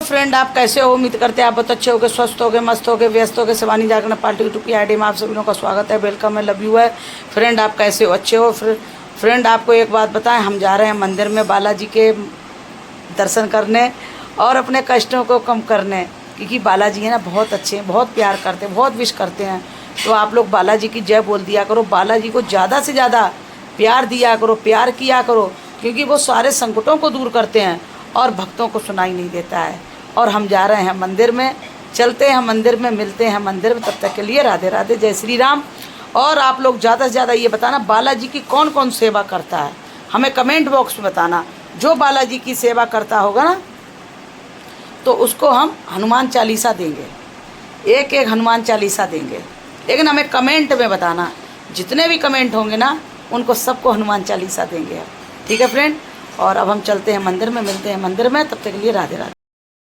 Friend, आप कैसे हो? उम्मीद करते हैं आप बहुत अच्छे होगे, स्वस्थ होगे, मस्त होगे, व्यस्त होगे। शिवानी जागरण पार्टी यूट्यूब की आईडी में आप सभी लोगों का स्वागत है, वेलकम है, लव यू है। फ्रेंड, आप कैसे हो? अच्छे हो? फ्रेंड, आपको एक बात बताएं, हम जा रहे हैं मंदिर में बालाजी के दर्शन करने और अपने कष्टों को कम करने, क्योंकि बालाजी है ना बहुत अच्छे हैं, बहुत प्यार करते हैं, बहुत विश करते हैं। तो आप लोग बालाजी की जय बोल दिया करो, बालाजी को ज़्यादा से ज़्यादा प्यार दिया करो, प्यार किया करो, क्योंकि वो सारे संकटों को दूर करते हैं और भक्तों को सुनाई नहीं देता है। और हम जा रहे हैं मंदिर में, चलते हैं मंदिर में, मिलते हैं मंदिर में। तब तक के लिए राधे राधे, जय श्री राम। और आप लोग ज़्यादा से ज़्यादा ये बताना बालाजी की कौन कौन सेवा करता है, हमें कमेंट बॉक्स में बताना। जो बालाजी की सेवा करता होगा ना, तो उसको हम हनुमान चालीसा देंगे, एक एक हनुमान चालीसा देंगे। लेकिन हमें कमेंट में बताना, जितने भी कमेंट होंगे ना, उनको सबको हनुमान चालीसा देंगे। ठीक है फ्रेंड, और अब हम चलते हैं मंदिर में, मिलते हैं मंदिर में। तब तक के लिए राधे राधे।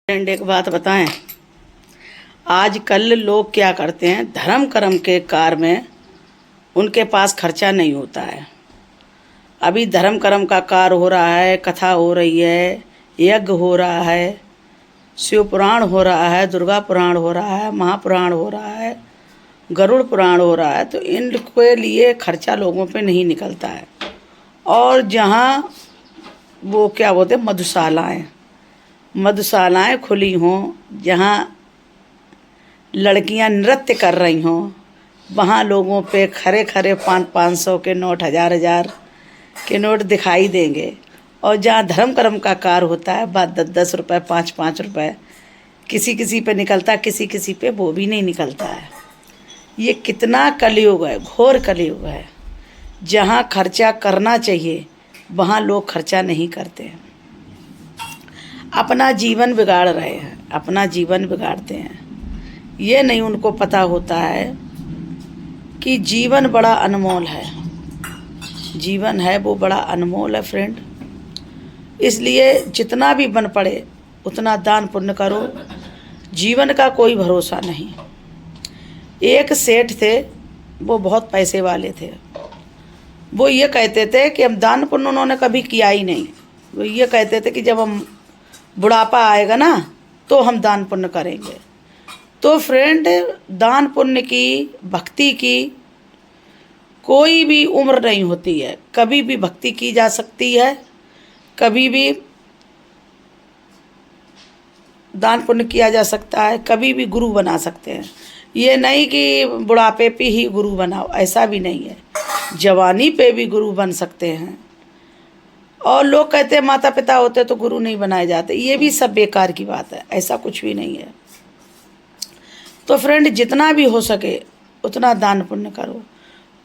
फ्रेंड, एक बात बताएं, आजकल लोग क्या करते हैं, धर्म कर्म के कार्य में उनके पास खर्चा नहीं होता है। अभी धर्म कर्म का कार्य हो रहा है, कथा हो रही है, यज्ञ हो रहा है, शिव पुराण हो रहा है, दुर्गा पुराण हो रहा है, महापुराण हो रहा है, गरुड़ पुराण हो रहा है। तो इनके लिए खर्चा लोगों पे नहीं निकलता है। और जहाँ वो क्या बोलते हैं, मधुशालाएँ खुली हों, जहाँ लड़कियां नृत्य कर रही हों, वहाँ लोगों पे खरे खरे 500 के नोट, 1000 के नोट दिखाई देंगे। और जहाँ धर्म कर्म का कार्य होता है, बात 10 रुपये, 5 रुपये किसी किसी पे निकलता है, किसी किसी पे वो भी नहीं निकलता है। ये कितना कलयुग है, घोर कलयुग है। जहाँ खर्चा करना चाहिए वहाँ लोग खर्चा नहीं करते हैं, अपना जीवन बिगाड़ रहे हैं, अपना जीवन बिगाड़ते हैं। ये नहीं उनको पता होता है कि जीवन बड़ा अनमोल है, जीवन है वो बड़ा अनमोल है फ्रेंड। इसलिए जितना भी बन पड़े उतना दान पुण्य करो, जीवन का कोई भरोसा नहीं। एक सेठ थे, वो बहुत पैसे वाले थे। वो ये कहते थे कि हम दान पुण्य उन्होंने कभी किया ही नहीं। वो ये कहते थे कि जब हम बुढ़ापा आएगा ना, तो हम दान पुण्य करेंगे। तो फ्रेंड, दान पुण्य की, भक्ति की कोई भी उम्र नहीं होती है। कभी भी भक्ति की जा सकती है, कभी भी दान पुण्य किया जा सकता है, कभी भी गुरु बना सकते हैं। ये नहीं कि बुढ़ापे पे ही गुरु बनाओ, ऐसा भी नहीं है। जवानी पे भी गुरु बन सकते हैं। और लोग कहते हैं माता पिता होते तो गुरु नहीं बनाए जाते, ये भी सब बेकार की बात है, ऐसा कुछ भी नहीं है। तो फ्रेंड, जितना भी हो सके उतना दान पुण्य करो।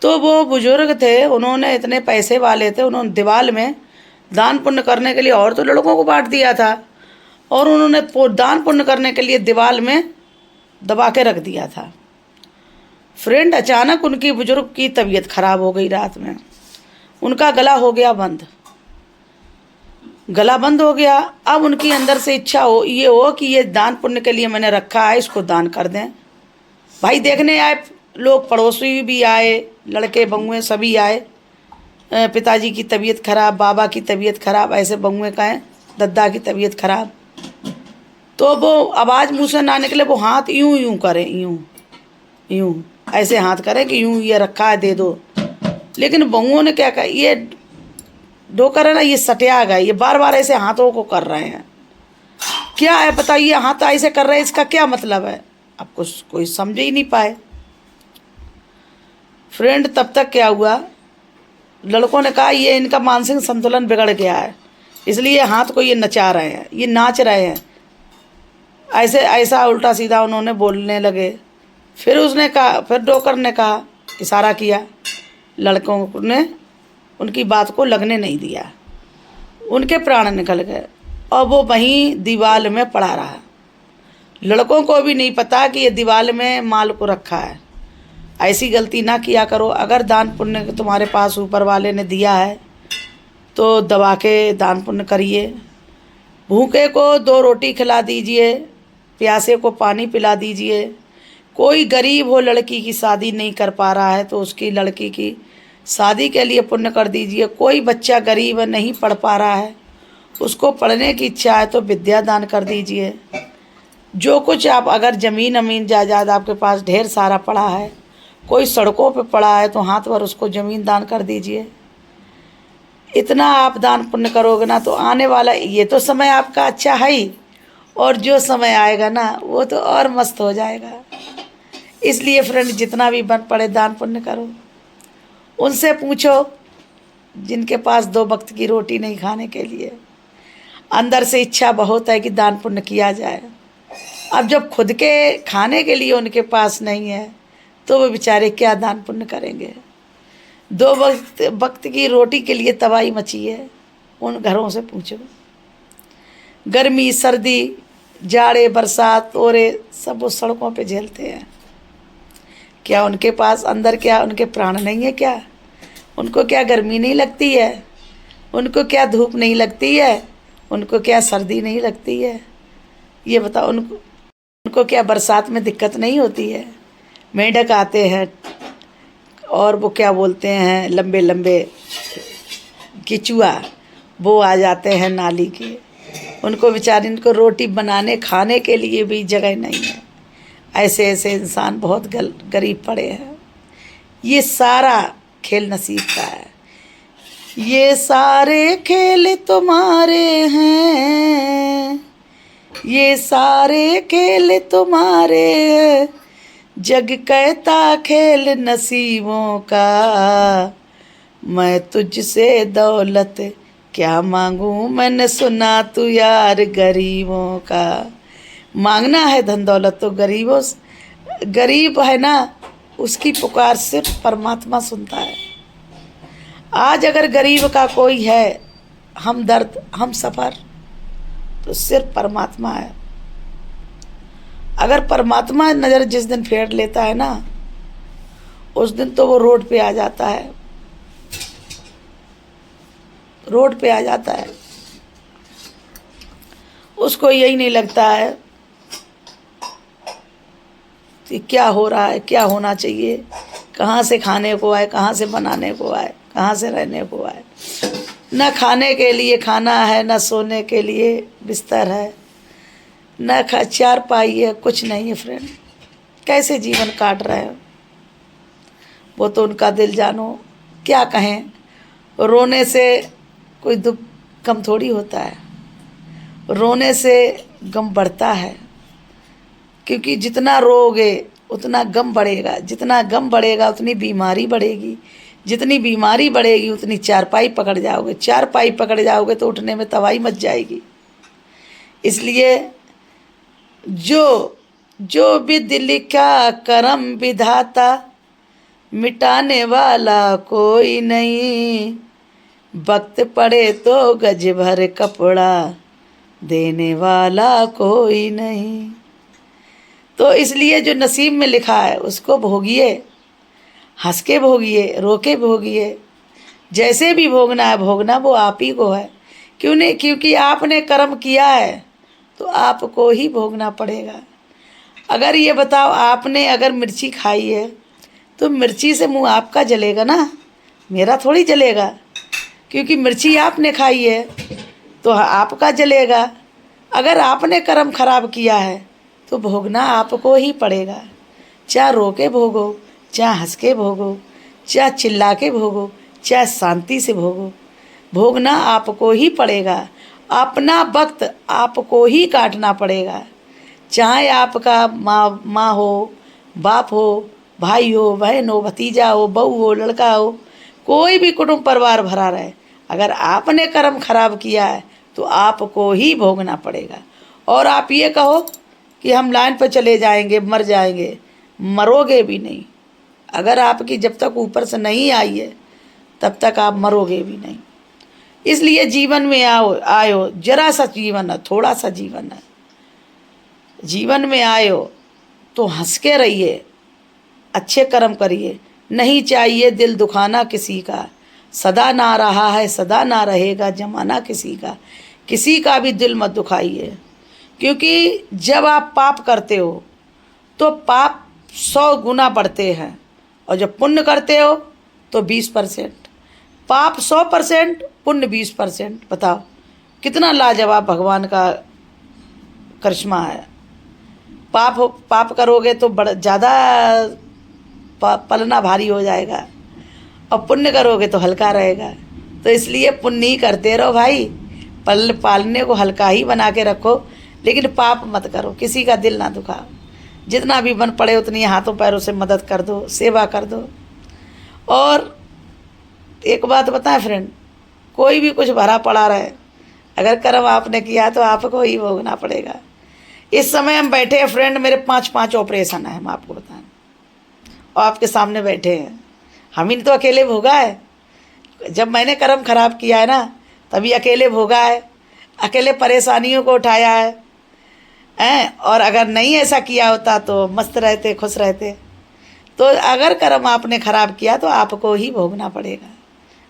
तो वो बुजुर्ग थे, उन्होंने इतने पैसे वाले थे, उन्होंने दीवाल में दान पुण्य करने के लिए और तो लड़कों को बांट दिया था, और उन्होंने दान पुण्य करने के लिए दीवाल में दबा के रख दिया था। फ्रेंड, अचानक उनकी बुजुर्ग की तबीयत खराब हो गई। रात में उनका गला हो गया बंद, गला बंद हो गया। अब उनकी अंदर से इच्छा हो कि ये दान पुण्य के लिए मैंने रखा है, इसको दान कर दें। भाई देखने आए लोग, पड़ोसी भी आए, लड़के बंगुए सभी आए। पिताजी की तबीयत खराब, बाबा की तबीयत खराब, ऐसे बंगुए का है, दद्दा की तबीयत खराब। तो वो आवाज़ मुँह से ना निकले, वो हाथ यूं यूं करें, यूं यूं ऐसे हाथ करें कि यूं ये रखा है दे दो। लेकिन बंगुओं ने क्या कहा, ये डोकर है ना, ये सटिया गया, ये बार बार ऐसे हाथों को कर रहे हैं, क्या है बताइए, हाथ ऐसे कर रहे हैं, इसका क्या मतलब है? अब कुछ कोई समझ ही नहीं पाए। फ्रेंड, तब तक क्या हुआ, लड़कों ने कहा ये इनका मानसिक संतुलन बिगड़ गया है, इसलिए हाथ को ये नचा रहे हैं, ये नाच रहे हैं, ऐसे ऐसा उल्टा सीधा उन्होंने बोलने लगे। फिर उसने कहा, फिर डोकर ने कहा, इशारा किया, लड़कों ने उनकी बात को लगने नहीं दिया, उनके प्राण निकल गए और वो वहीं दीवाल में पड़ा रहा। लड़कों को भी नहीं पता कि ये दीवाल में माल को रखा है। ऐसी गलती ना किया करो। अगर दान पुण्य तुम्हारे पास ऊपर वाले ने दिया है तो दबा के दान पुण्य करिए। भूखे को 2 रोटी खिला दीजिए, प्यासे को पानी पिला दीजिए। कोई गरीब हो, लड़की की शादी नहीं कर पा रहा है तो उसकी लड़की की शादी के लिए पुण्य कर दीजिए। कोई बच्चा गरीब नहीं पढ़ पा रहा है, उसको पढ़ने की इच्छा है तो विद्या दान कर दीजिए। जो कुछ आप अगर ज़मीन अमीन जायदाद आपके पास ढेर सारा पड़ा है, कोई सड़कों पे पड़ा है, तो हाथ पर उसको ज़मीन दान कर दीजिए। इतना आप दान पुण्य करोगे ना, तो आने वाला ये तो समय आपका अच्छा है ही, और जो समय आएगा ना वो तो और मस्त हो जाएगा। इसलिए फ्रेंड, जितना भी बन पड़े दान पुण्य करो। उनसे पूछो जिनके पास 2 वक्त की रोटी नहीं खाने के लिए, अंदर से इच्छा बहुत है कि दान पुण्य किया जाए। अब जब खुद के खाने के लिए उनके पास नहीं है, तो वो बेचारे क्या दान पुण्य करेंगे। 2 वक्त की रोटी के लिए तबाही मची है। उन घरों से पूछो। गर्मी, सर्दी, जाड़े, बरसात, ओरे सब वो सड़कों पे झेलते हैं। क्या उनके पास अंदर क्या उनके प्राण नहीं है क्या? उनको क्या गर्मी नहीं लगती है? उनको क्या धूप नहीं लगती है? उनको क्या सर्दी नहीं लगती है? ये बताओ। उनको क्या बरसात में दिक्कत नहीं होती है? मेंढक आते हैं और वो क्या बोलते हैं, लंबे लंबे केचुआ, वो आ जाते हैं नाली के। उनको बेचारे, इनको रोटी बनाने खाने के लिए भी जगह नहीं है। ऐसे ऐसे इंसान बहुत गरीब पड़े हैं। ये सारा खेल नसीब का है। ये सारे खेल तुम्हारे हैं, ये सारे खेल तुम्हारे हैं, जग कहता खेल नसीबों का। मैं तुझसे दौलत क्या मांगूं, मैंने सुना तू यार गरीबों का। मांगना है धन दौलत तो गरीबों से, गरीब है ना, उसकी पुकार सिर्फ परमात्मा सुनता है। आज अगर गरीब का कोई है हमदर्द, हम सफ़र, तो सिर्फ परमात्मा है। अगर परमात्मा नज़र जिस दिन फेर लेता है ना, उस दिन तो वो रोड पे आ जाता है, रोड पे आ जाता है। उसको यही नहीं लगता है कि क्या हो रहा है, क्या होना चाहिए, कहाँ से खाने को आए, कहाँ से बनाने को आए, कहाँ से रहने को आए। न खाने के लिए खाना है, न सोने के लिए बिस्तर है, न चारपाई है, कुछ नहीं है फ्रेंड। कैसे जीवन काट रहे हैं, वो तो उनका दिल जानो। क्या कहें, रोने से कोई दुख कम थोड़ी होता है, रोने से गम बढ़ता है। क्योंकि जितना रोओगे उतना गम बढ़ेगा, जितना गम बढ़ेगा उतनी बीमारी बढ़ेगी, जितनी बीमारी बढ़ेगी उतनी चारपाई पकड़ जाओगे, चारपाई पकड़ जाओगे तो उठने में तबाही मच जाएगी। इसलिए जो जो भी दिल का करम विधाता, मिटाने वाला कोई नहीं। वक्त पड़े तो गज भर कपड़ा, देने वाला कोई नहीं। तो इसलिए जो नसीब में लिखा है उसको भोगिए, हंस के भोगिए, रो के भोगिए, जैसे भी भोगना है भोगना वो आप ही को है। क्यों नहीं? क्योंकि आपने कर्म किया है तो आपको ही भोगना पड़ेगा। अगर ये बताओ, आपने अगर मिर्ची खाई है तो मिर्ची से मुंह आपका जलेगा ना, मेरा थोड़ी जलेगा। क्योंकि मिर्ची आपने खाई है तो आपका जलेगा। अगर आपने कर्म खराब किया है तो भोगना आपको ही पड़ेगा। चाहे रो के भोगो, चाहे हंस के भोगो, चाहे चिल्ला के भोगो, चाहे शांति से भोगो, भोगना आपको ही पड़ेगा। अपना वक्त आपको ही काटना पड़ेगा। चाहे आपका माँ हो, बाप हो, भाई हो, बहन हो, भतीजा हो, बहू हो, लड़का हो, कोई भी कुटुंब परिवार भरा रहे, अगर आपने कर्म खराब किया है तो आपको ही भोगना पड़ेगा। और आप ये कहो कि हम लाइन पर चले जाएंगे, मर जाएंगे, मरोगे भी नहीं। अगर आपकी जब तक ऊपर से नहीं आई है तब तक आप मरोगे भी नहीं। इसलिए जीवन में आयो, जरा सा जीवन है, थोड़ा सा जीवन है। जीवन में आयो तो हंस के रहिए, अच्छे कर्म करिए। नहीं चाहिए दिल दुखाना किसी का, सदा ना रहा है सदा ना रहेगा जमाना किसी का। किसी का भी दिल मत दुखाइए, क्योंकि जब आप पाप करते हो तो पाप 100 गुना बढ़ते हैं, और जब पुण्य करते हो तो 20%। पाप 100%, पुण्य 20%। बताओ कितना लाजवाब भगवान का करिश्मा है। पाप करोगे तो बड़ा ज़्यादा पलना भारी हो जाएगा, और पुण्य करोगे तो हल्का रहेगा। तो इसलिए पुण्य ही करते रहो भाई, पालने को हल्का ही बना के रखो, लेकिन पाप मत करो, किसी का दिल ना दुखाओ। जितना भी बन पड़े उतनी हाथों पैरों से मदद कर दो, सेवा कर दो। और एक बात बताएं फ्रेंड, कोई भी कुछ भरा पड़ा रहे, अगर कर्म आपने किया तो आपको ही भोगना पड़ेगा। इस समय हम बैठे हैं फ्रेंड, मेरे 5 ऑपरेशन है, हम आपको बताएं, और आपके सामने बैठे हैं। हम ही तो अकेले भोगा है। जब मैंने कर्म खराब किया है ना, तभी अकेले भोगा है, अकेले परेशानियों को उठाया है। और अगर नहीं ऐसा किया होता तो मस्त रहते, खुश रहते। तो अगर कर्म आपने खराब किया तो आपको ही भोगना पड़ेगा।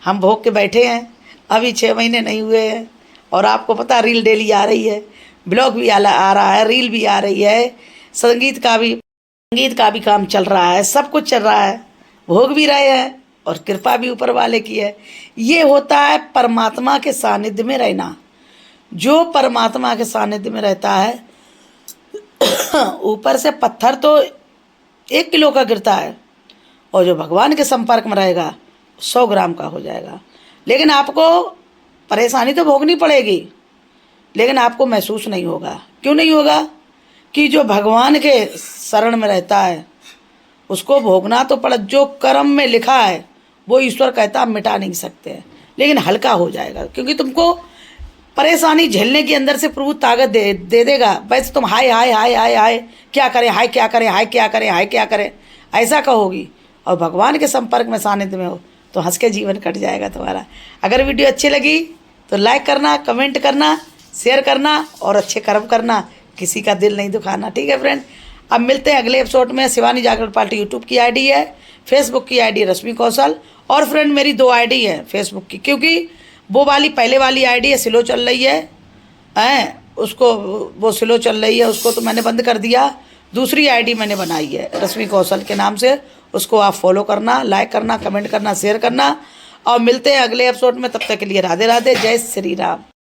हम भोग के बैठे हैं, अभी 6 महीने नहीं हुए हैं, और आपको पता रील डेली आ रही है, ब्लॉग भी आ रहा है, रील भी आ रही है, संगीत का भी काम चल रहा है, सब कुछ चल रहा है, भोग भी रहे हैं, और कृपा भी ऊपर वाले की है। ये होता है परमात्मा के सानिध्य में रहना। जो परमात्मा के सानिध्य में रहता है, ऊपर से पत्थर तो 1 किलो का गिरता है, और जो भगवान के संपर्क में रहेगा 100 ग्राम का हो जाएगा। लेकिन आपको परेशानी तो भोगनी पड़ेगी, लेकिन आपको महसूस नहीं होगा। क्यों नहीं होगा? कि जो भगवान के शरण में रहता है उसको भोगना तो पड़ा। जो कर्म में लिखा है वो ईश्वर कहता है मिटा नहीं सकते, लेकिन हल्का हो जाएगा, क्योंकि तुमको परेशानी झेलने के अंदर से प्रभु ताकत दे देगा। वैसे तुम हाय हाय हाय हाय हाय क्या करें, हाय क्या करें, हाय क्या करें, हाय क्या करें, ऐसा कहोगी। और भगवान के संपर्क में सानिध्य में हो तो हंस के जीवन कट जाएगा तुम्हारा। अगर वीडियो अच्छी लगी तो लाइक करना, कमेंट करना, शेयर करना, और अच्छे कर्म करना, किसी का दिल नहीं दुखाना। ठीक है फ्रेंड, अब मिलते हैं अगले एपिसोड में। शिवानी जागरण पार्टी यूट्यूब की आईडी है, फेसबुक की आईडी रश्मि कौशल, और फ्रेंड मेरी 2 आईडी है फेसबुक की, क्योंकि वो वाली पहले वाली आईडी है स्लो चल रही है, उसको वो स्लो चल रही है, उसको तो मैंने बंद कर दिया। दूसरी आईडी मैंने बनाई है रश्मि कौशल के नाम से, उसको आप फॉलो करना, लाइक करना, कमेंट करना, शेयर करना, और मिलते हैं अगले एपिसोड में। तब तक के लिए राधे राधे, जय श्री राम।